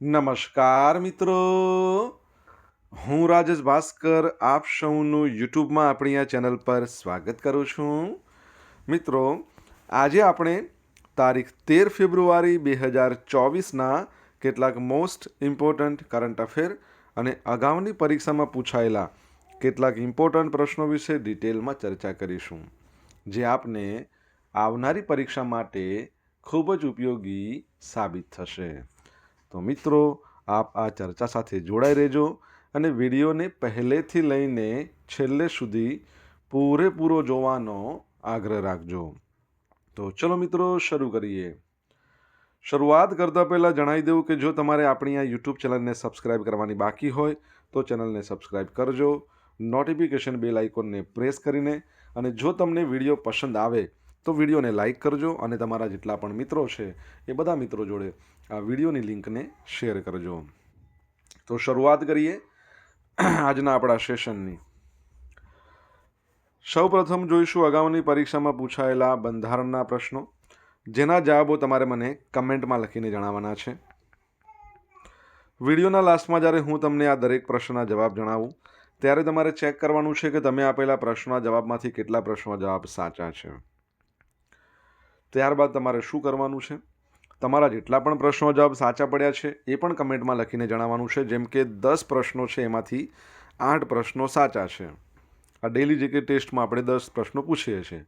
નમસ્કાર મિત્રો, હું રાજેશ ભાસ્કર આપ સૌનું યુટ્યુબમાં આપણી આ ચેનલ પર સ્વાગત કરું છું. મિત્રો, આજે આપણે તારીખ 13 ફેબ્રુઆરી 2024ના કેટલાક મોસ્ટ ઇમ્પોર્ટન્ટ કરંટ અફેર અને અગાઉની પરીક્ષામાં પૂછાયેલા કેટલાક ઇમ્પોર્ટન્ટ પ્રશ્નો વિશે ડિટેલમાં ચર્ચા કરીશું, જે આપને આવનારી પરીક્ષા માટે ખૂબ જ ઉપયોગી સાબિત થશે. તો મિત્રો, આપ આ ચર્ચા સાથે જોડાઈ રહેજો અને વિડીયોને પહેલેથી લઈને છેલ્લે સુધી પૂરેપૂરો જોવાનો આગ્રહ રાખજો. તો ચલો મિત્રો, શરૂ કરીએ. શરૂઆત કરતાં પહેલાં જણાવી દઉં કે જો તમારે આપણી આ યુટ્યુબ ચેનલને સબસ્ક્રાઈબ કરવાની બાકી હોય તો ચેનલને સબસ્ક્રાઈબ કરજો, નોટિફિકેશન બેલ આઇકોનને પ્રેસ કરીને, અને જો તમને વિડીયો પસંદ આવે તો વિડીયોને લાઇક કરજો અને તમારા જેટલા પણ મિત્રો છે એ બધા મિત્રો જોડે આ વિડીયોની લિંકને શેર કરજો. તો શરૂઆત કરીએ આજના આપણા સેશનની. સૌપ્રથમ જોઈશું અગાઉની પરીક્ષામાં પૂછાયેલા બંધારણના પ્રશ્નો, જેના જવાબો તમારે મને કમેન્ટમાં લખીને જણાવવાના છે. વિડીયોના લાસ્ટમાં જ્યારે હું તમને આ દરેક પ્રશ્નના જવાબ જણાવું ત્યારે તમારે ચેક કરવાનું છે કે તમે આપેલા પ્રશ્નના જવાબમાંથી કેટલા પ્રશ્નોના જવાબ સાચા છે. ત્યારબાદ તમારે શું કરવાનું છે, તમારા જેટલા પણ પ્રશ્નો જવાબ સાચા પડ્યા છે એ પણ કમેન્ટમાં લખીને જણાવવાનું છે. જેમ કે 10 પ્રશ્નો છે એમાંથી 8 પ્રશ્નો સાચા છે. આ ડેઇલી જીકે ટેસ્ટમાં આપણે 10 પ્રશ્નો પૂછીએ છીએ,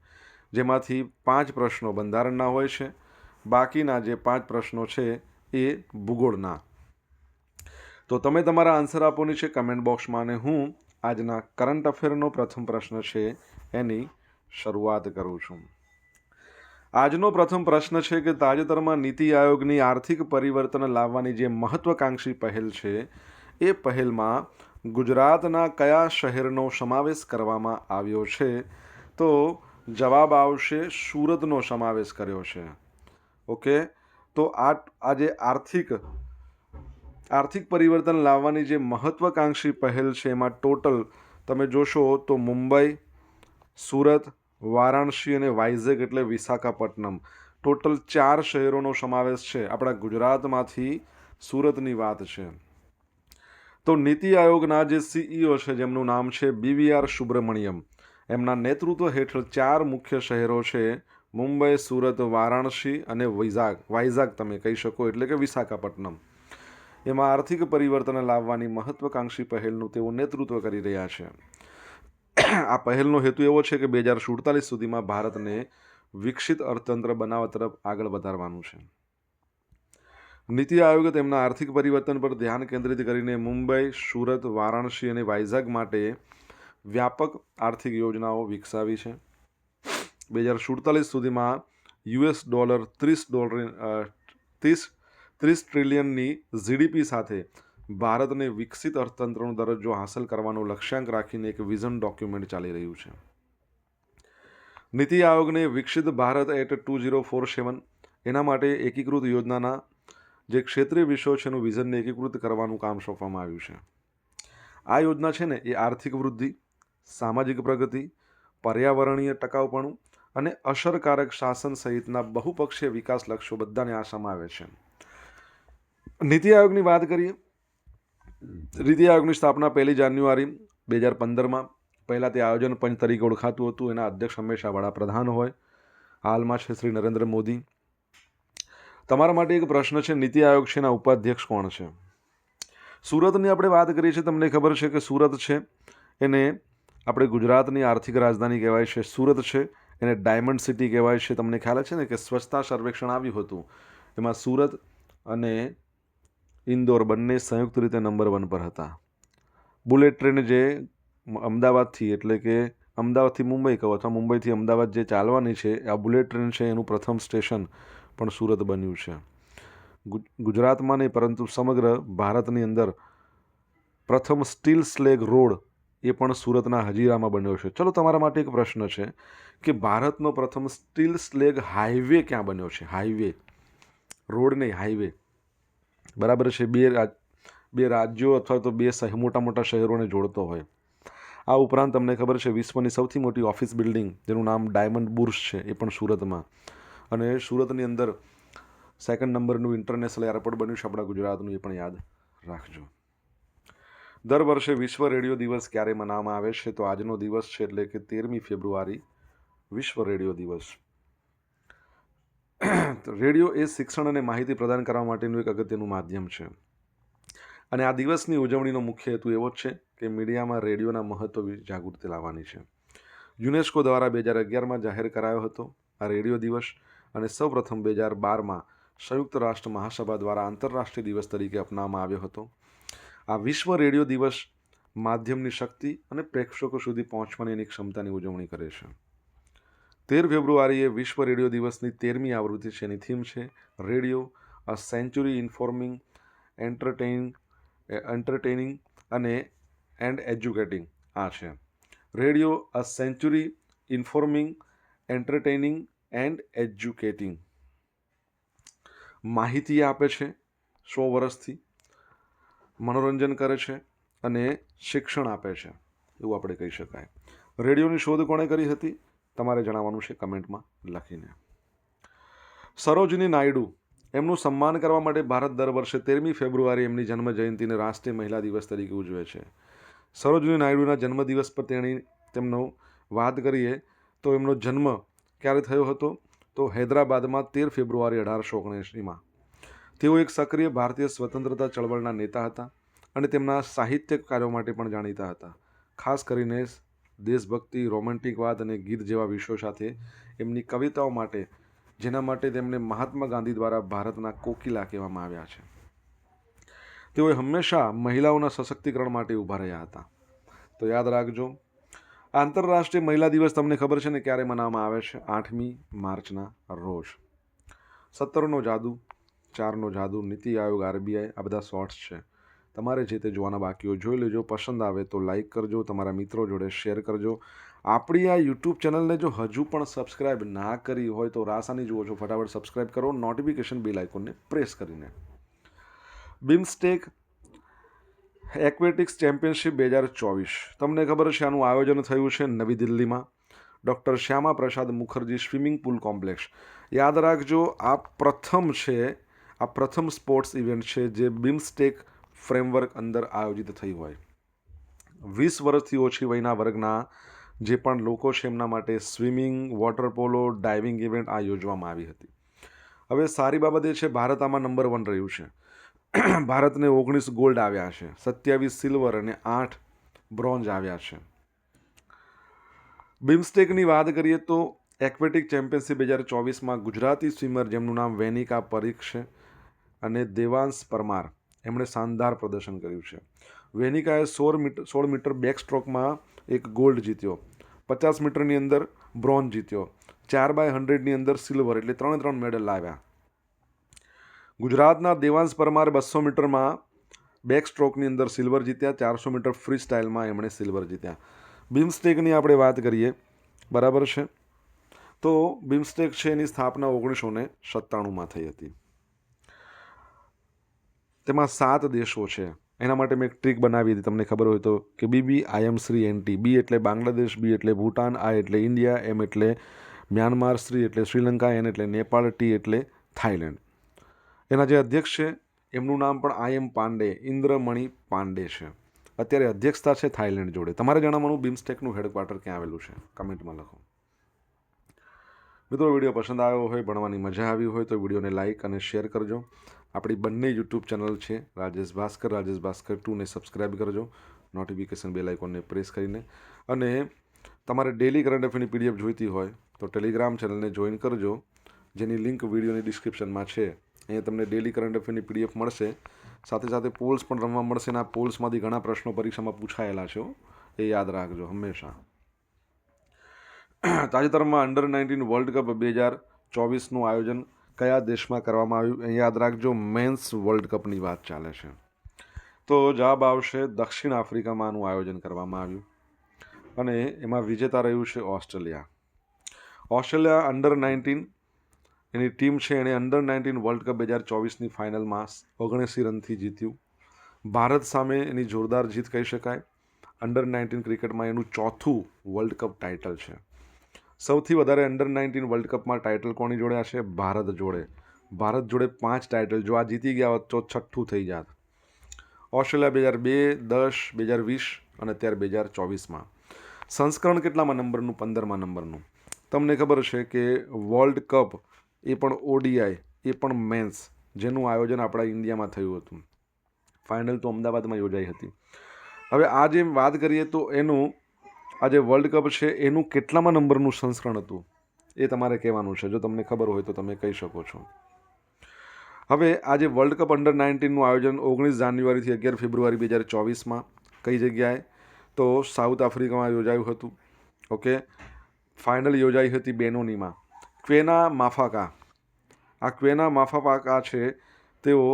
જેમાંથી 5 પ્રશ્નો બંધારણના હોય છે, બાકીના જે 5 પ્રશ્નો છે એ ભૂગોળના. તો તમે તમારા આન્સર આપવાની છે કમેન્ટ બોક્સમાં, અને હું આજના કરંટ અફેરનો પ્રથમ પ્રશ્ન છે એની શરૂઆત કરું છું. આજનો પ્રથમ પ્રશ્ન છે કે તાજેતરમાં નીતિ આયોગની આર્થિક પરિવર્તન લાવવાની જે મહત્વાકાંક્ષી પહેલ છે એ પહેલમાં ગુજરાતના કયા શહેરનો સમાવેશ કરવામાં આવ્યો છે? તો જવાબ આવશે સુરતનો સમાવેશ કર્યો છે. ઓકે, તો આ જે આર્થિક પરિવર્તન લાવવાની જે મહત્વાકાંક્ષી પહેલ છે એમાં ટોટલ તમે જોશો તો મુંબઈ, સુરત, વારાણસી અને વાઇઝેગ એટલે વિશાખાપટ્ટનમ, ટોટલ 4 શહેરોનો સમાવેશ છે. આપણા ગુજરાતમાંથી સુરતની વાત છે. તો નીતિ આયોગના જે CEO છે જેમનું નામ છે BVR સુબ્રમણ્યમ, એમના નેતૃત્વ હેઠળ 4 મુખ્ય શહેરો છે મુંબઈ, સુરત, વારાણસી અને વાઇઝાગ તમે કહી શકો, એટલે કે વિશાખાપટ્ટનમ. એમાં આર્થિક પરિવર્તન લાવવાની મહત્વાકાંક્ષી પહેલનું તેઓ નેતૃત્વ કરી રહ્યા છે. આ પહેલનો હેતુ એવો છે કે 2047 સુધીમાં ભારતને વિકસિત અર્થતંત્ર બનાવવા તરફ આગળ વધારવાનું છે. નીતિ આયોગે તેમના આર્થિક પરિવર્તન પર ધ્યાન કેન્દ્રિત કરીને મુંબઈ, સુરત, વારાણસી અને વાઇઝાગ માટે વ્યાપક આર્થિક યોજનાઓ વિકસાવી છે. 2047 સુધીમાં $30 ટ્રિલિયનની GDP સાથે ભારતને વિકસિત અર્થતંત્રનો દરજ્જો હાંસલ કરવાનો લક્ષ્યાંક રાખીને એક વિઝન ડોક્યુમેન્ટ ચાલી રહ્યું છે. નીતિ આયોગને વિકસિત ભારત એટ 2047 એના માટે એકીકૃત યોજનાના જે ક્ષેત્રીય વિષયો છે એનું વિઝનને એકીકૃત કરવાનું કામ સોંપવામાં આવ્યું છે. આ યોજના છે ને એ આર્થિક વૃદ્ધિ, સામાજિક પ્રગતિ, પર્યાવરણીય ટકાઉપણું અને અસરકારક શાસન સહિતના બહુપક્ષીય વિકાસ લક્ષ્યો બધાને આ સમાવે છે. નીતિ આયોગની વાત કરીએ. નીતિ આયોગની સ્થાપના 1 જાન્યુઆરી 2015માં. પહેલાં તે આયોજન પંચ તરીકે ઓળખાતું હતું. એના અધ્યક્ષ હંમેશા વડાપ્રધાન હોય. હાલમાં છે શ્રી નરેન્દ્ર મોદી. તમારા માટે એક પ્રશ્ન છે, નીતિ આયોગ છે એના ઉપાધ્યક્ષ કોણ છે? સુરતની આપણે વાત કરીએ છીએ, તમને ખબર છે કે સુરત છે એને આપણે ગુજરાતની આર્થિક રાજધાની કહેવાય છે. સુરત છે એને ડાયમંડ સિટી કહેવાય છે. તમને ખ્યાલ છે ને કે સ્વચ્છતા સર્વેક્ષણ આવ્યું હતું, એમાં સુરત અને ઇન્દોર બંને સંયુક્ત રીતે નંબર 1 પર હતા. બુલેટ ટ્રેન જે અમદાવાદથી, એટલે કે અમદાવાદથી મુંબઈ કહો અથવા મુંબઈથી અમદાવાદ જે ચાલવાની છે, આ બુલેટ ટ્રેન છે એનું પ્રથમ સ્ટેશન પણ સુરત બન્યું છે. ગુજરાતમાં નહીં પરંતુ સમગ્ર ભારતની અંદર પ્રથમ સ્ટીલ સ્લેગ રોડ એ પણ સુરતના હજીરામાં બન્યો છે. ચલો, તમારા માટે એક પ્રશ્ન છે કે ભારતનો પ્રથમ સ્ટીલ સ્લેગ હાઈવે ક્યાં બન્યો છે? હાઈવે, રોડ નહીં, હાઈવે. બરાબર છે. બે રાજ્યો અથવા તો બે મોટા મોટા શહેરોને જોડતો હોય. આ ઉપરાંત તમને ખબર છે વિશ્વની સૌથી મોટી ઓફિસ બિલ્ડિંગ જેનું નામ ડાયમંડ બુર્સ છે એ પણ સુરતમાં. અને સુરતની અંદર સેકન્ડ નંબરનું ઇન્ટરનેશનલ એરપોર્ટ બન્યું છે આપણા ગુજરાતનું, એ પણ યાદ રાખજો. દર વર્ષે વિશ્વ રેડિયો દિવસ ક્યારે મનાવવામાં આવે છે? તો આજનો દિવસ છે એટલે કે 13મી ફેબ્રુઆરી વિશ્વ રેડિયો દિવસ. રેડિયો એ શિક્ષણ અને માહિતી પ્રદાન કરવા માટેનું એક અગત્યનું માધ્યમ છે અને આ દિવસની ઉજવણીનો મુખ્ય હેતુ એવો જ છે કે મીડિયામાં રેડિયોના મહત્વ વિશે જાગૃતિ લાવવાની છે. યુનેસ્કો દ્વારા 2011માં જાહેર કરાયો હતો આ રેડિયો દિવસ અને સૌપ્રથમ 2012માં સંયુક્ત રાષ્ટ્ર મહાસભા દ્વારા આંતરરાષ્ટ્રીય દિવસ તરીકે અપનાવવામાં આવ્યો હતો. આ વિશ્વ રેડિયો દિવસ માધ્યમની શક્તિ અને પ્રેક્ષકો સુધી પહોંચવાની એની ક્ષમતાની ઉજવણી કરે છે. 13 ફેબ્રુઆરીએ વિશ્વ રેડિયો દિવસની 13મી આવૃત્તિ છે. એની થીમ છે radio a century informing, entertaining અને એજ્યુકેટિંગ. આ છે radio a century informing, entertaining and educating. માહિતી આપે છે 100 વર્ષથી, મનોરંજન કરે છે અને શિક્ષણ આપે છે એવું આપણે કહી શકાય. રેડિયોની શોધ કોણે કરી હતી? તમારે જણાવવાનું છે કમેન્ટમાં લખીને. સરોજિની નાયડુ, એમનું સન્માન કરવા માટે ભારત દર વર્ષે 13મી ફેબ્રુઆરી એમની જન્મ જયંતિને રાષ્ટ્રીય મહિલા દિવસ તરીકે ઉજવે છે. સરોજિની નાયડુના જન્મદિવસ પર તેમનો વાત કરીએ તો એમનો જન્મ ક્યારે થયો હતો? તો હૈદરાબાદમાં 13 ફેબ્રુઆરી 1879માં. તેઓ એક સક્રિય ભારતીય સ્વતંત્રતા ચળવળના નેતા હતા અને તેમના સાહિત્યિક કાર્યો માટે પણ જાણીતા હતા. ખાસ કરીને દેશભક્તિ, રોમેન્ટિકવાદ અને ગીત જેવા વિષયો સાથે એમની કવિતાઓ માટે, જેના માટે તેમને મહાત્મા ગાંધી દ્વારા ભારતના કોકિલા કહેવામાં આવ્યા છે. તેઓએ હંમેશા મહિલાઓના સશક્તિકરણ માટે ઊભા રહ્યા હતા. તો યાદ રાખજો. આંતરરાષ્ટ્રીય મહિલા દિવસ તમને ખબર છે ને ક્યારે મનાવવામાં આવે છે? 8મી માર્ચના રોજ. 17નો જાદુ, 4નો જાદુ, નીતિ આયોગ, RBI, આ બધા શોર્ટ્સ છે. તમારે જે તે જોવાના બાકી હોય જોઈ લેજો. પસંદ આવે તો લાઇક કરજો, તમારા મિત્રો જોડે શેર કરજો. આપણી આ યુટ્યુબ ચેનલને જો હજુ પણ સબસ્ક્રાઈબ ના કરી હોય તો રાસાની જુઓ છો, ફટાફટ સબસ્ક્રાઈબ કરો, નોટિફિકેશન બેલ આઇકોનને પ્રેસ કરીને. બિમસ્ટેક એક્વેટિક્સ ચેમ્પિયનશિપ 2024, તમને ખબર છે આનું આયોજન થયું છે નવી દિલ્હીમાં, doctor Shyama Prasad Mukherjee swimming pool complex. યાદ રાખજો, આ પ્રથમ સ્પોર્ટ્સ ઇવેન્ટ છે જે બિમસ્ટેક ફ્રેમવર્ક અંદર આયોજિત થઈ હોય. 20 વર્ષથી ઓછી વયના વર્ગના જે પણ લોકો છે એમના માટે સ્વિમિંગ, વોટર પોલો, ડાઇવિંગ ઇવેન્ટ આ યોજવામાં આવી હતી. હવે સારી બાબત એ છે ભારત આમાં નંબર 1 રહ્યું છે. ભારતને 19 ગોલ્ડ આવ્યા છે, 27 સિલ્વર અને 8 બ્રોન્ઝ આવ્યા છે. બિમસ્ટેકની વાત કરીએ તો એક્વેટિક ચેમ્પિયનશિપ 2024માં ગુજરાતી સ્વિમર જેમનું નામ વેનિકા પરીખ છે અને દેવાંશ પરમાર, એમણે શાનદાર પ્રદર્શન કર્યું છે. વેનિકાએ 16 મીટર બેક સ્ટ્રોકમાં એક ગોલ્ડ જીત્યો, 50 મીટરની અંદર બ્રોન્ઝ જીત્યો, 4x100ની અંદર સિલ્વર, એટલે 3 મેડલ લાવ્યા. ગુજરાતના દેવાંશ પરમાર 200 મીટરમાં બેક સ્ટ્રોકની અંદર સિલ્વર જીત્યા, 400 મીટર ફ્રી સ્ટાઇલમાં એમણે સિલ્વર જીત્યા. બિમસ્ટેકની આપણે વાત કરીએ, બરાબર છે, તો બિમસ્ટેક છે એની સ્થાપના 1997માં થઈ હતી. તેમાં 7 દેશો છે. એના માટે મેં એક ટ્રીક બનાવી હતી, તમને ખબર હોય તો, કે BB IM Shri NT. B એટલે બાંગ્લાદેશ, B એટલે ભૂટાન, I એટલે ઇન્ડિયા, M એટલે મ્યાનમાર, શ્રી એટલે શ્રીલંકા, N એટલે નેપાળ, T એટલે થાઈલેન્ડ. એના જે અધ્યક્ષ છે એમનું નામ પણ IM પાંડે, ઇન્દ્રમણી પાંડે છે. અત્યારે અધ્યક્ષતા છે થાઈલેન્ડ જોડે. તમારે જણાવવાનું બિમસ્ટેકનું હેડક્વાર્ટર ક્યાં આવેલું છે, કમેન્ટમાં લખો. મિત્રો, વિડીયો પસંદ આવ્યો હોય, ભણવાની મજા આવી હોય તો વિડીયોને લાઇક અને શેર કરજો. આપણી બંને યુટ્યુબ ચેનલ છે રાજેશ ભાસ્કર 2 ને સબસ્ક્રાઈબ કરજો, નોટિફિકેશન બેલ આઇકોનને પ્રેસ કરીને. અને તમારે ડેલી કરંટ અફેરની PDF જોઈતી હોય તો ટેલિગ્રામ ચેનલને જોઈન કરજો, જેની લિંક વિડીયોની ડિસ્ક્રિપ્શનમાં છે. અહીંયા તમને ડેલી કરંટ અફેરની PDF મળશે, સાથે સાથે પોલ્સ પણ રમવા મળશે અને આ પોલ્સમાંથી ઘણા પ્રશ્નો પરીક્ષામાં પૂછાયેલા છે, એ યાદ રાખજો હંમેશા. તાજેતરમાં અંડર-19 વર્લ્ડ કપ 2024નું આયોજન કયા દેશમાં કરવામાં આવ્યું? એ યાદ રાખજો. મેન્સ વર્લ્ડ કપની વાત ચાલે છે, તો જવાબ આવશે દક્ષિણ આફ્રિકામાં આનું આયોજન કરવામાં આવ્યું અને એમાં વિજેતા રહ્યું છે ઓસ્ટ્રેલિયા. ઓસ્ટ્રેલિયા અંડર-19 એની ટીમ છે, એણે અંડર-19 વર્લ્ડ કપ 2024ની ફાઇનલમાં 79 રનથી જીત્યું. ભારત સામે એની જોરદાર જીત કહી શકાય. અંડર-19 ક્રિકેટમાં એનું 4થું વર્લ્ડ કપ ટાઇટલ છે. સૌથી વધારે અંડર-19 વર્લ્ડ કપમાં ટાઇટલ કોની જોડે છે? ભારત જોડે. ભારત જોડે 5 ટાઇટલ, જો આ જીતી ગયા હોત તો 6ઠ્ઠું થઈ જાત. ઓસ્ટ્રેલિયા 2002, 10, 2020 અને અત્યારે 2024માં. સંસ્કરણ કેટલામાં નંબરનું? 15મા નંબરનું. તમને ખબર છે કે વર્લ્ડ કપ એ પણ ઓડીઆઈ, એ પણ મેન્સ, જેનું આયોજન આપણા ઇન્ડિયામાં થયું હતું. ફાઇનલ તો અમદાવાદમાં યોજાઈ હતી. હવે આ જે વાત કરીએ તો એનું આ જે વર્લ્ડ કપ છે એનું કેટલામાં નંબરનું સંસ્કરણ હતું એ તમારે કહેવાનું છે. જો તમને ખબર હોય તો તમે કહી શકો છો. હવે આ જે વર્લ્ડ કપ અંડર 19નું આયોજન 19 જાન્યુઆરીથી 11 ફેબ્રુઆરી 2024માં કઈ જગ્યાએ? તો સાઉથ આફ્રિકામાં યોજાયું હતું. ઓકે. ફાઇનલ યોજાઈ હતી બેનોનીમાં. ક્વેના માફાકા, આ ક્વેના માફાકા છે તેઓ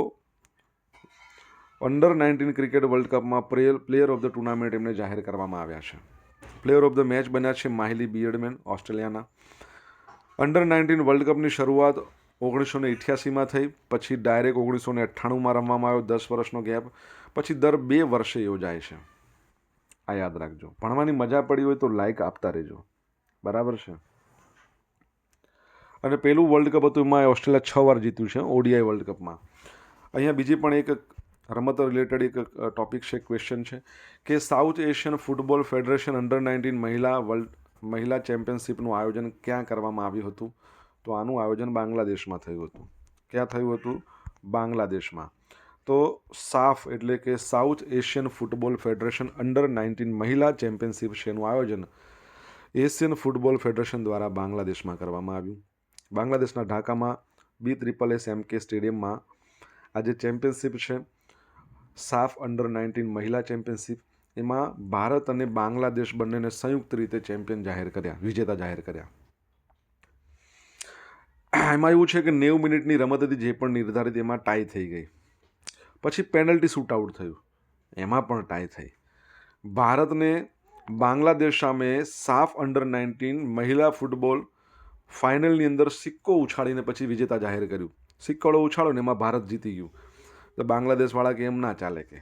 અંડર 19 ક્રિકેટ વર્લ્ડ કપમાં પ્લેયર ઓફ ધ ટુર્નામેન્ટ એમને જાહેર કરવામાં આવ્યા છે. પ્લેયર ઓફ ધ મેચ બન્યા છે માહિલી બિયર્ડમેન, ઓસ્ટ્રેલિયાના. અંડર 19 વર્લ્ડ કપની શરૂઆત 1988માં થઈ, પછી ડાયરેક્ટ 1998માં રમવામાં આવ્યો, 10 વર્ષનો ગેપ. પછી દર 2 વર્ષે યોજાય છે. આ યાદ રાખજો. ભણવાની મજા પડી હોય તો લાઈક આપતા રહેજો, બરાબર છે. અને પહેલું વર્લ્ડ કપ હતું એમાં ઓસ્ટ્રેલિયા 6 વાર જીત્યું છે ઓડીઆઈ વર્લ્ડ કપમાં. અહીંયા બીજી પણ એક રમત રિલેટેડ એક ટોપિક છે, ક્વેશ્ચન છે કે south Asian football federation under 19 મહિલા ચેમ્પિયનશિપનું આયોજન ક્યાં કરવામાં આવ્યું હતું? તો આનું આયોજન બાંગ્લાદેશમાં થયું હતું. ક્યાં થયું હતું? બાંગ્લાદેશમાં. તો સાફ એટલે કે south Asian football federation under 19 મહિલા ચેમ્પિયનશિપ છે એનું આયોજન એશિયન ફૂટબોલ ફેડરેશન દ્વારા બાંગ્લાદેશમાં કરવામાં આવ્યું. બાંગ્લાદેશના ઢાકામાં BSSMK સ્ટેડિયમમાં આ જે ચેમ્પિયનશિપ છે સાફ અંડર 19 મહિલા ચેમ્પિયનશિપ, એમાં ભારત અને બાંગ્લાદેશ બંનેને સંયુક્ત રીતે ચેમ્પિયન જાહેર કર્યા, વિજેતા જાહેર કર્યા. એમાં એવું છે કે 90 મિનિટની રમત હતી જે પણ નિર્ધારિત, એમાં ટાઈ થઈ ગઈ. પછી પેનલ્ટી શૂટ આઉટ થયું, એમાં પણ ટાઈ થઈ. ભારતને બાંગ્લાદેશ સામે સાફ અંડર 19 મહિલા ફૂટબોલ ફાઇનલની અંદર સિક્કો ઉછાળીને પછી વિજેતા જાહેર કર્યું. સિક્કો ઉછાળો ને એમાં ભારત જીતી ગયું. તો બાંગ્લાદેશવાળા કે એમ ના ચાલે, કે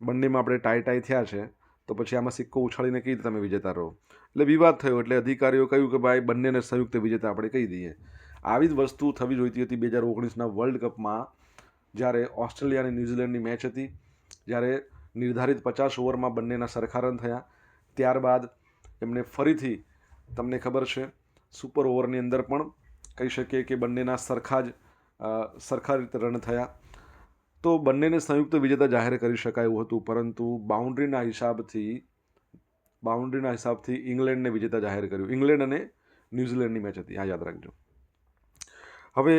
બંનેમાં આપણે ટાઈ થયા છે તો પછી આમાં સિક્કો ઉછાળીને કઈ રીતે તમે વિજેતા રહો? એટલે વિવાદ થયો. એટલે અધિકારીઓ કહ્યું કે ભાઈ બંનેને સંયુક્ત વિજેતા આપણે કહી દઈએ. આવી જ વસ્તુ થવી જોઈતી હતી 2019ના વર્લ્ડ કપમાં, જ્યારે ઓસ્ટ્રેલિયા અને ન્યૂઝીલેન્ડની મેચ હતી, જ્યારે નિર્ધારિત 50 ઓવરમાં બંનેના સરખા રન થયા. ત્યારબાદ એમને ફરીથી, તમને ખબર છે, સુપર ઓવરની અંદર પણ કહી શકીએ કે બંનેના સરખા રીતે રન થયા. તો બંનેને સંયુક્ત વિજેતા જાહેર કરી શકાય એવું હતું, પરંતુ બાઉન્ડ્રીના હિસાબથી ઇંગ્લેન્ડને વિજેતા જાહેર કર્યું. ઇંગ્લેન્ડ અને ન્યૂઝીલેન્ડની મેચ હતી, આ યાદ રાખજો. હવે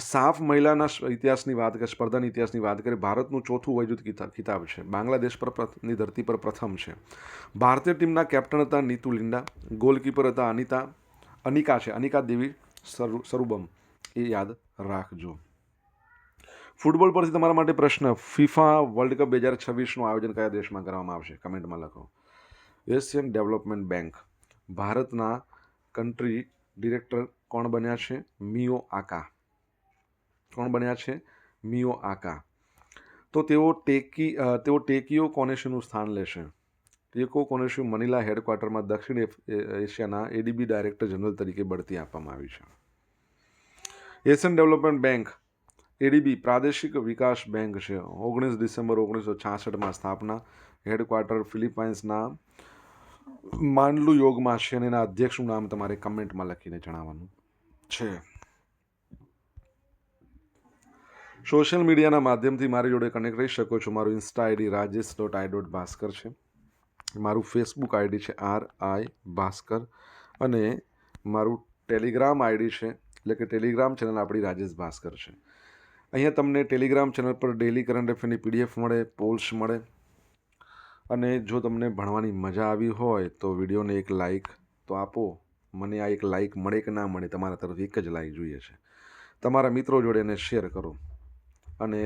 સાફ મહિલાના ઇતિહાસની વાત કરીએ, સ્પર્ધાની ઇતિહાસની વાત કરીએ. ભારતનું ચોથું વૈજૂત ખિતાબ છે, બાંગ્લાદેશ ની ધરતી પર પ્રથમ છે. ભારતીય ટીમના કેપ્ટન હતા નીતુ લિંડા, ગોલકીપર હતા અનિકા દેવી સરુબમ, એ યાદ રાખજો. ફૂટબોલ પરથી તમારા માટે પ્રશ્ન, ફિફા વર્લ્ડ કપ 2026નું આયોજન કયા દેશમાં કરવામાં આવશે? કમેન્ટમાં લખો. Asian development bank. ભારતના કન્ટ્રી ડિરેક્ટર કોણ બન્યા છે? મિયો આકા. કોણ બન્યા છે? મિયો આકા. તો તેઓ ટેકિયો કોનેશીનું સ્થાન લેશે. ટેકો કોનેશી મનીલા હેડક્વાર્ટરમાં દક્ષિણ એશિયાના ADB ડાયરેક્ટર જનરલ તરીકે બઢતી આપવામાં આવી છે. એશિયન ડેવલપમેન્ટ બેંક ADB પ્રાદેશિક વિકાસ બેંક છે. 19 ડિસેમ્બર 1966માં સ્થાપના. હેડક્વાર્ટર ફિલિપાઇન્સના માન્ડલુયોગમાં છે અને એના અધ્યક્ષનું નામ તમારે કમેન્ટમાં લખીને જણાવવાનું છે. સોશિયલ મીડિયાના માધ્યમથી મારી જોડે કનેક્ટ રહી શકો છો. મારું ઇન્સ્ટા ID rajesh.i.bhaskar છે. મારું ફેસબુક ID છે RI.Bhaskar અને મારું ટેલિગ્રામ ID છે, એટલે કે ટેલિગ્રામ ચેનલ આપણી રાજેશ ભાસ્કર છે. અહીંયા તમને ટેલિગ્રામ ચેનલ પર ડેલી કરંટ અફેરની PDF મળે, પોલ્સ મળે. અને જો તમને ભણવાની મજા આવી હોય તો વિડીયોને એક લાઇક તો આપો. મને આ એક લાઇક મળે કે ના મળે, તમારા તરફથી એક જ લાઇક જોઈએ છે. તમારા મિત્રો જોડે એને શેર કરો. અને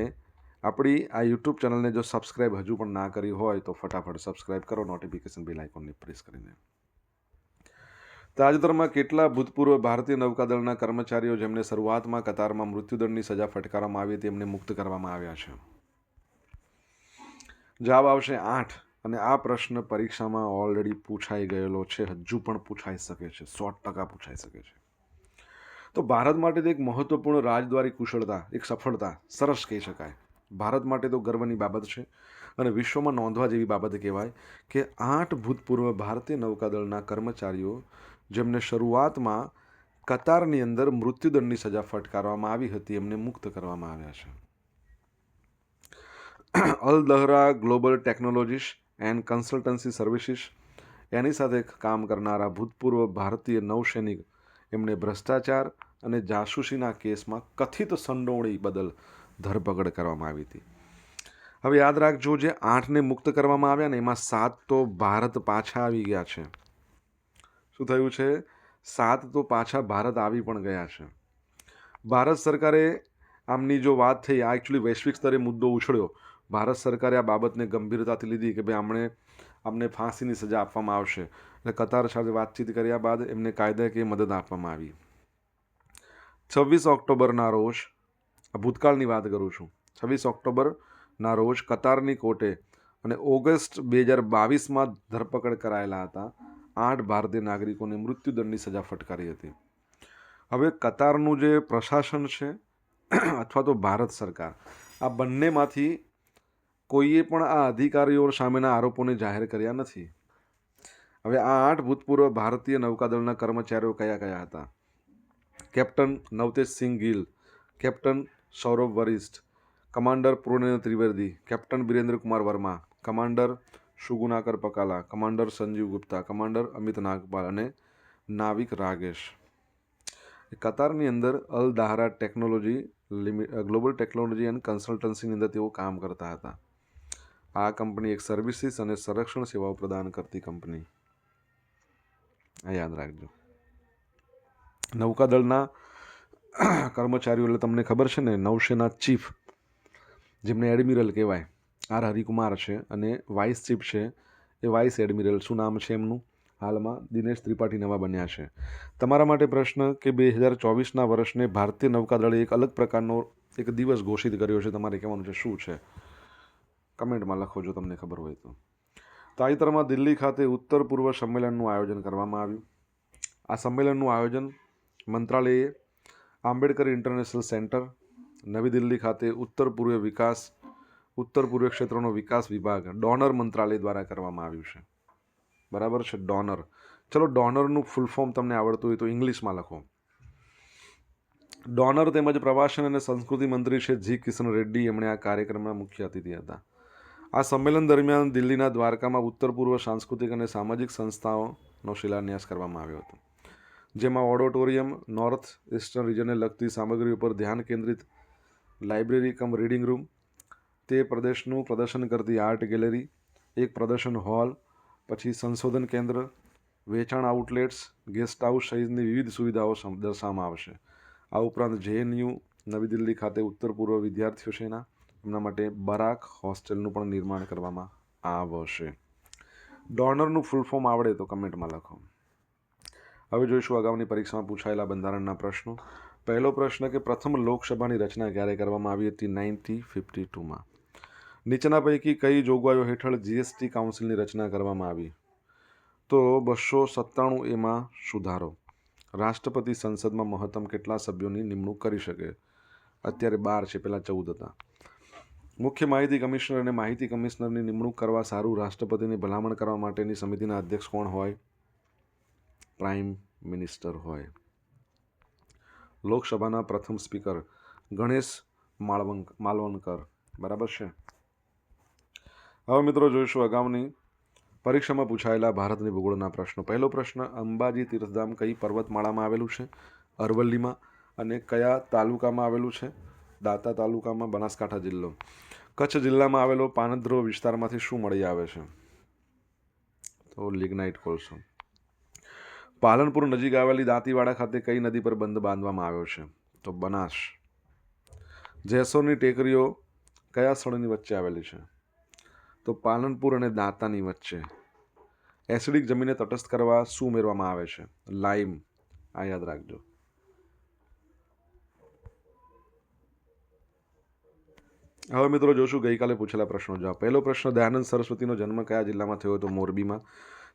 આપણી આ યુટ્યુબ ચેનલને જો સબસ્ક્રાઈબ હજુ પણ ના કરી હોય તો ફટાફટ સબસ્ક્રાઈબ કરો, નોટિફિકેશન બેલ આઇકોનને પ્રેસ કરીને. તાજેતરમાં કેટલા ભૂતપૂર્વ ભારતીય નૌકાદળના કર્મચારીઓ જેમને શરૂઆતમાં કતારમાં મૃત્યુદંડની સજા ફટકારવામાં આવી હતી એમને મુક્ત કરવામાં આવ્યા છે? જવાબ આવશે 8. અને આ પ્રશ્ન પરીક્ષામાં ઓલરેડી પૂછાઈ ગયેલો છે, હજુ પણ પૂછાઈ શકે છે, 100% પૂછાઈ શકે છે. તો ભારત માટે તો એક મહત્વપૂર્ણ રાજદ્વારી કુશળતા, એક સફળતા સરસ કહી શકાય. ભારત માટે તો ગર્વની બાબત છે અને વિશ્વમાં નોંધવા જેવી બાબત કહેવાય કે 8 ભૂતપૂર્વ ભારતીય નૌકાદળના કર્મચારીઓ જેમને શરૂઆતમાં કતારની અંદર મૃત્યુદંડની સજા ફટકારવામાં આવી હતી એમને મુક્ત કરવામાં આવ્યા છે. Al Dahra global technologies and consultancy services એની સાથે કામ કરનારા ભૂતપૂર્વ ભારતીય નૌસૈનિક એમને ભ્રષ્ટાચાર અને જાસૂસીના કેસમાં કથિત સંડોવણી બદલ ધરપકડ કરવામાં આવી હતી. હવે યાદ રાખજો, જે 8ને મુક્ત કરવામાં આવ્યા ને એમાં 7 તો ભારત પાછા આવી ગયા છે. શું થયું છે? 7 તો પાછા ભારત આવી પણ ગયા છે. ભારત સરકારે આમની જો વાત થઈ, આ એકચ્યુઅલી વૈશ્વિક સ્તરે મુદ્દો ઉછળ્યો. ભારત સરકારે આ બાબતને ગંભીરતાથી લીધી કે ભાઈ અમને ફાંસીની સજા આપવામાં આવશે. એટલે કતાર સાથે વાતચીત કર્યા બાદ એમને કાયદાકીય મદદ આપવામાં આવી. 26 ઓક્ટોબરના રોજ, ભૂતકાળની વાત કરું છું, 26 ઓક્ટોબરના રોજ કતારની કોર્ટે અને ઓગસ્ટ 2022માં ધરપકડ કરાયેલા હતા 8 ભારતીય નાગરિકોને મૃત્યુદંડની સજા ફટકારી હતી. હવે કતારનું જે પ્રશાસન છે અથવા તો ભારત સરકાર, આ બંનેમાંથી કોઈએ પણ આ અધિકારીઓ સામેના આરોપોને જાહેર કર્યા નથી. હવે આ 8 ભૂતપૂર્વ ભારતીય નૌકાદળના કર્મચારીઓ કયા કયા હતા? Captain Navtej Singh Gill, captain Saurabh Varishth, commander Purnendra Trivedi, captain Birendra Kumar Verma, commander Sugunakar Pakala, commander Sanjeev Gupta, commander Amit Nagpal અને નાવિક રાગેશ. કતારની અંદર Al Dahra technology global technology and કન્સલ્ટન્સીની અંદર તેઓ કામ કરતા હતા. આ કંપની એક સર્વિસીસ અને સંરક્ષણ સેવાઓ પ્રદાન કરતી કંપની. આ યાદ રાખજો. નૌકાદળના કર્મચારીઓ એટલે તમને ખબર છે ને, નૌસેના ચીફ જેમને એડમિરલ કહેવાય, આર હરિકુમાર છે, અને વાઇસ ચીફ છે એ વાઇસ એડમિરલ. શું નામ છે એમનું? હાલમાં દિનેશ ત્રિપાઠી નવા બન્યા છે. તમારા માટે પ્રશ્ન કે 2024ના વર્ષને ભારતીય નૌકાદળે એક અલગ પ્રકારનો એક દિવસ ઘોષિત કર્યો છે. તમારે કહેવાનું છે શું છે? કમેન્ટમાં લખો જો તમને ખબર હોય તો. તાજેતરમાં દિલ્હી ખાતે ઉત્તર પૂર્વ સંમેલનનું આયોજન કરવામાં આવ્યું. આ સંમેલનનું આયોજન મંત્રાલયે આંબેડકર ઇન્ટરનેશનલ સેન્ટર, નવી દિલ્હી ખાતે ઉત્તર પૂર્વીય ક્ષેત્રનો વિકાસ વિભાગ, ડોનર મંત્રાલય દ્વારા કરવામાં આવ્યું છે. બરાબર છે? ડોનર. ચલો, ડોનરનું ફૂલ ફોર્મ તમને આવડતું હોય તો ઇંગ્લિશમાં લખો. ડોનર તેમજ પ્રવાસન અને સંસ્કૃતિ મંત્રી છે જી કિશન રેડ્ડી, એમણે આ કાર્યક્રમના મુખ્ય અતિથિ હતા. આ સંમેલન દરમિયાન દિલ્હીના દ્વારકામાં ઉત્તર પૂર્વ સાંસ્કૃતિક અને સામાજિક સંસ્થાઓનો શિલાન્યાસ કરવામાં આવ્યો હતો, જેમાં ઓડિટોરિયમ, નોર્થ ઇસ્ટર્ન રિજનને લગતી સામગ્રી ઉપર ધ્યાન કેન્દ્રિત લાઇબ્રેરી કમ રીડિંગ રૂમ, તે પ્રદેશનું પ્રદર્શન કરતી આર્ટ ગેલેરી, એક પ્રદર્શન હોલ, પછી સંશોધન કેન્દ્ર, વેચાણ આઉટલેટ્સ, ગેસ્ટ હાઉસ સહિતની વિવિધ સુવિધાઓ દર્શાવવામાં આવશે. આ ઉપરાંત JNU નવી દિલ્હી ખાતે ઉત્તર પૂર્વ વિદ્યાર્થીઓ છે એમના માટે બરાક હોસ્ટેલનું પણ નિર્માણ કરવામાં આવશે. ડોનરનું ફૂલ ફોર્મ આવડે તો કમેન્ટમાં લખો. હવે જોઈશું અગાઉની પરીક્ષામાં પૂછાયેલા બંધારણના પ્રશ્નો. પહેલો પ્રશ્ન કે પ્રથમ લોકસભાની રચના ક્યારે કરવામાં આવી હતી? 1952માં. નીચેના પૈકી કઈ જોગવાઈઓ હેઠળ GST કાઉન્સિલની રચના કરવામાં આવી? તો 297 માં સુધારો. રાષ્ટ્રપતિ સંસદમાં મહત્તમ કેટલા સભ્યોની નિમણૂક કરી શકે? અત્યારે 12 છે, પહેલાં 14 હતા. મુખ્ય માહિતી કમિશનર અને માહિતી કમિશનરની નિમણૂક કરવા સારું રાષ્ટ્રપતિની ભલામણ કરવા માટેની સમિતિના અધ્યક્ષ કોણ હોય? પ્રાઇમ મિનિસ્ટર હોય. લોકસભાના પ્રથમ સ્પીકર ગણેશ માલવણકર. બરાબર છે. હવે મિત્રો જોઈશું અગાઉની પરીક્ષામાં પૂછાયેલા ભારતની ભૂગોળના પ્રશ્નો. પહેલો પ્રશ્ન, અંબાજી તીર્થધામ કઈ પર્વતમાળામાં આવેલું છે? અરવલ્લીમાં. અને કયા તાલુકામાં આવેલું છે? દાંતા તાલુકામાં, બનાસકાંઠા જિલ્લો. કચ્છ જિલ્લામાં આવેલો પાનદ્રો વિસ્તારમાંથી શું મળી આવે છે? તો લિગ્નાઇટ કોલસો. પાલનપુર નજીક આવેલી દાંતીવાડા ખાતે કઈ નદી પર બંધ બાંધવામાં આવ્યો છે? તો બનાસ. જેસોરની ટેકરીઓ કયા સ્થળોની વચ્ચે આવેલી છે? તો પાલનપુર અને દાંતાની વચ્ચે. એસિડિક જમીનને તટસ્થ કરવા શું ઉમેરવામાં આવે છે? લાઇમ. આ યાદ રાખજો. હવે મિત્રો જોશું ગઈકાલે પૂછેલા પ્રશ્નો જવાબ. પહેલો પ્રશ્ન, દયાનંદ સરસ્વતીનો જન્મ કયા જિલ્લામાં થયો હતો? મોરબીમાં.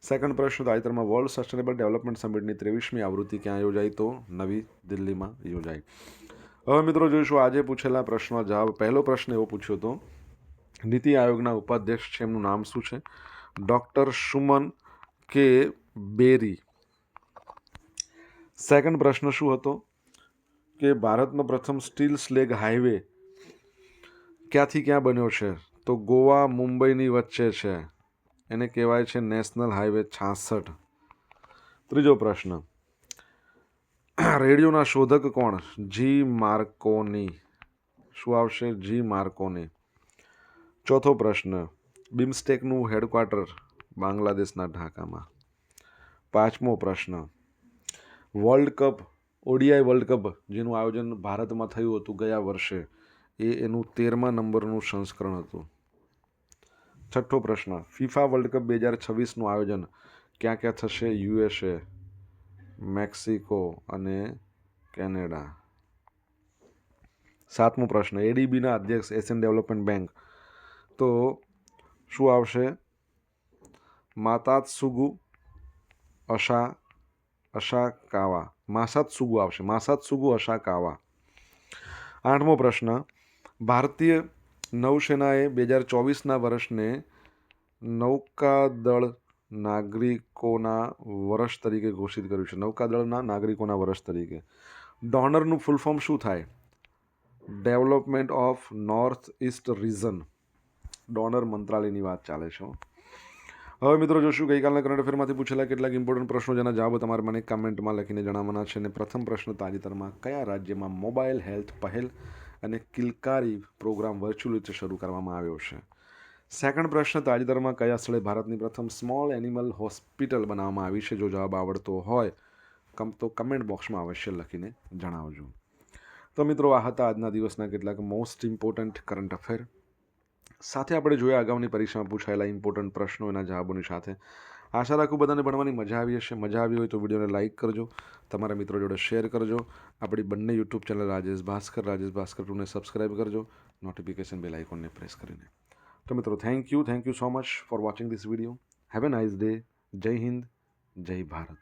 સેકન્ડ પ્રશ્ન, તાજેતરમાં વર્લ્ડ સસ્ટેનેબલ ડેવલપમેન્ટ સમિટની 23મી આવૃત્તિ ક્યાં યોજાઈ? તો નવી દિલ્હીમાં યોજાઈ. હવે મિત્રો જોઈશું આજે પૂછેલા પ્રશ્નો જવાબ. પહેલો પ્રશ્ન એવો પૂછ્યો હતો, નીતિ આયોગના ઉપાધ્યક્ષ છે એમનું નામ શું છે? ડૉક્ટર સુમન કે બેરી. સેકન્ડ પ્રશ્ન શું હતો કે ભારતનો પ્રથમ સ્ટીલ સ્લેગ હાઈવે ક્યાંથી ક્યાં બન્યો છે? તો ગોવા મુંબઈની વચ્ચે છે, એને કહેવાય છે નેશનલ હાઈવે 66. ત્રીજો પ્રશ્ન, રેડિયોના શોધક કોણ? જી માર્કોની. શું આવશે? જી માર્કોની. ચોથો પ્રશ્ન, બિમસ્ટેકનું હેડક્વાર્ટર બાંગ્લાદેશના ઢાકામાં. પાંચમો પ્રશ્ન, world cup ODI world cup જેનું આયોજન ભારતમાં થયું હતું ગયા વર્ષે, એનું 13મા નંબરનું સંસ્કરણ હતું. છઠ્ઠો પ્રશ્ન, ફિફા વર્લ્ડ કપ 2026નું આયોજન ક્યાં ક્યાં થશે? યુએસએ, મેક્સિકો અને કેનેડા. સાતમો પ્રશ્ન, એડીબીના અધ્યક્ષ એશિયન ડેવલપમેન્ટ બેંક, તો શું આવશે? માસાત્સુગુ અસાકાવા. માસાત્સુગુ આવશે, માસાત્સુગુ અસાકાવા. આઠમો પ્રશ્ન, ભારતીય નૌસેનાએ 2024ના વર્ષને નૌકાદળ નાગરિકોના વર્ષ તરીકે ઘોષિત કર્યું છે. નૌકાદળના નાગરિકોના વર્ષ તરીકે. ડોનરનું ફૂલ ફોર્મ શું થાય? Development of north east reason. Donor મંત્રાલયની વાત ચાલે છે. હવે મિત્રો જોશું ગઈકાલના કરંટ અફેરમાંથી પૂછેલા કેટલાક ઇમ્પોર્ટન્ટ પ્રશ્નો જેના જવાબો તમારે મને કમેન્ટમાં લખીને જણાવવાના છે. અને પ્રથમ પ્રશ્ન, તાજેતરમાં કયા રાજ્યમાં મોબાઈલ હેલ્થ પહેલ અને કિલકારી પ્રોગ્રામ વર્ચ્યુઅલ રીતે શરૂ કરવામાં આવ્યો છે? સેકન્ડ પ્રશ્ન, તાજેતરમાં કયા સ્થળે ભારતની પ્રથમ સ્મોલ એનિમલ હોસ્પિટલ બનાવવામાં આવી છે? જો જવાબ આવડતો હોય તો કમેન્ટ બોક્સમાં અવશ્ય લખીને જણાવજો. તો મિત્રો આ હતા આજના દિવસના કેટલાક મોસ્ટ ઇમ્પોર્ટન્ટ કરંટ અફેર. સાથે આપણે જોયા અગાઉની પરીક્ષામાં પૂછાયેલા ઇમ્પોર્ટન્ટ પ્રશ્નો એના જવાબોની સાથે. આશા રાખું બધાને ભણવાની મજા આવી હશે. મજા આવી હોય તો વિડીયોને લાઇક કરજો, તમારા મિત્રો જોડે શેર કરજો. આપણી બંને યુટ્યુબ ચેનલ રાજેશ ભાસ્કર 2ને સબસ્ક્રાઈબ કરજો, નોટિફિકેશન બેલ આઇકોનને પ્રેસ કરીને. તો મિત્રો thank you so much for watching this video. Have a nice day. Jai Hind, જય ભારત.